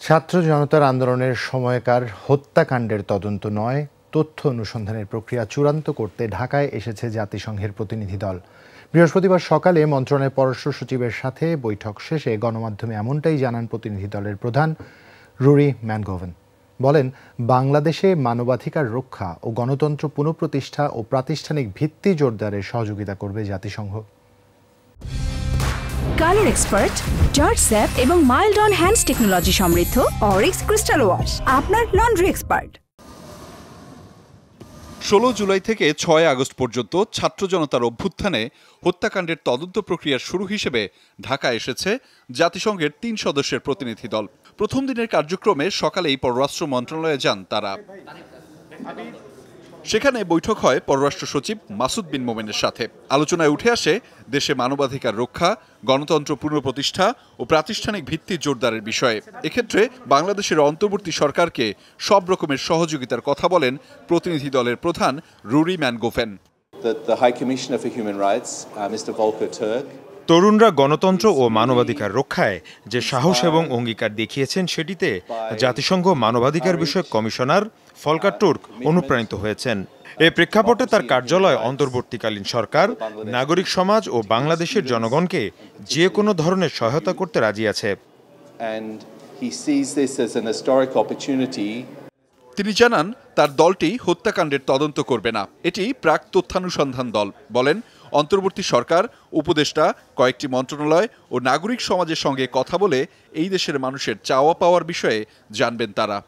ছাত্র জনতার আন্দোলনের সময়কার হত্যাকাণ্ডের তদন্ত নয়, তথ্য অনুসন্ধানের প্রক্রিয়া চূড়ান্ত করতে ঢাকায় এসেছে জাতিসংঘের প্রতিনিধি দল। বৃহস্পতিবার সকালে মন্ত্রণালয়ের পররাষ্ট্র সচিবের সাথে বৈঠক শেষে গণমাধ্যমে এমনটাই জানান প্রতিনিধি দলের প্রধান রুরি ম্যানগোভেন। বলেন, বাংলাদেশে মানবাধিকার রক্ষা ও গণতন্ত্র পুনঃপ্রতিষ্ঠা ও প্রাতিষ্ঠানিক ভিত্তি জোরদারে সহযোগিতা করবে জাতিসংঘ। কালার এক্সপার্ট, জর্জ স্যাপ এবং মাইল্ড অন হ্যান্ডস টেকনোলজি সমৃদ্ধ অরিক্স ক্রিস্টাল ওয়াশ আপনার লন্ড্রি এক্সপার্ট। 16 জুলাই থেকে 6 আগস্ট পর্যন্ত ছাত্র জনতার অভ্যুত্থানে হত্যাকাণ্ডের তদন্ত প্রক্রিয়ার শুরু হিসেবে ঢাকা এসেছে জাতিসংঘের 3 সদস্যের প্রতিনিধি দল। প্রথম দিনের কার্যক্রমে সকালেই পররাষ্ট্র মন্ত্রণালয়ে যান তারা। সেখানে বৈঠক হয় পররাষ্ট্র সচিব মাসুদ বিন মোমেনের সাথে। আলোচনায় উঠে আসে দেশে মানবাধিকার রক্ষা, গণতন্ত্র পুনঃপ্রতিষ্ঠা ও প্রাতিষ্ঠানিক ভিত্তি জোরদারের বিষয়ে। এক্ষেত্রে বাংলাদেশের অন্তর্বর্তী সরকারকে সব রকমের সহযোগিতার কথা বলেন প্রতিনিধি দলের প্রধান রুরি ম্যানগোভেন। তরুণরা গণতন্ত্র ও মানবাধিকার রক্ষায় যে সাহস এবং অঙ্গীকার দেখিয়েছেন, সেটিতে জাতিসংঘ মানবাধিকার বিষয়ক কমিশনার ফলকার তুর্ক অনুপ্রাণিত হয়েছেন। এ প্রেক্ষাপটে তার কার্যালয় অন্তর্বর্তীকালীন সরকার, নাগরিক সমাজ ও বাংলাদেশের জনগণকে যে কোনো ধরনের সহায়তা করতে রাজি আছে। তিনি জানান, তার দলটি হত্যাকাণ্ডের তদন্ত করবে না। এটি প্রাক তথ্যানুসন্ধান দল। বলেন, অন্তর্বর্তী সরকার, উপদেষ্টা, কয়েকটি মন্ত্রণালয় ও নাগরিক সমাজের সঙ্গে কথা বলে এই দেশের মানুষের চাওয়া পাওয়ার বিষয়ে জানবেন তারা।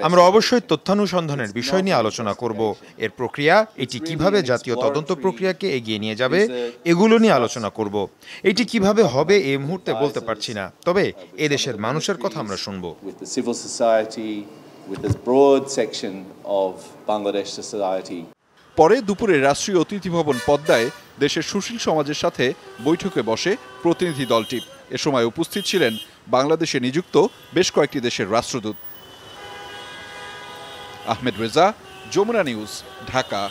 আমরা অবশ্যই তথ্যানুসন্ধানের বিষয় নিয়ে আলোচনা করব। এর প্রক্রিয়া, এটি কিভাবে জাতীয় তদন্ত প্রক্রিয়াকে এগিয়ে নিয়ে যাবে, এগুলো নিয়ে আলোচনা করব। এটি কিভাবে হবে এই মুহূর্তে বলতে পারছি না, তবে এদেশের মানুষের কথা আমরা শুনব। পরে দুপুরে রাষ্ট্রীয় অতিথি ভবন পদ্মায় দেশের সুশীল সমাজের সাথে বৈঠকে বসে প্রতিনিধি দলটি। এ সময় উপস্থিত ছিলেন বাংলাদেশে নিযুক্ত বেশ কয়েকটি দেশের রাষ্ট্রদূত। আহমেদ রেজা, যমুনা নিউজ, ঢাকা।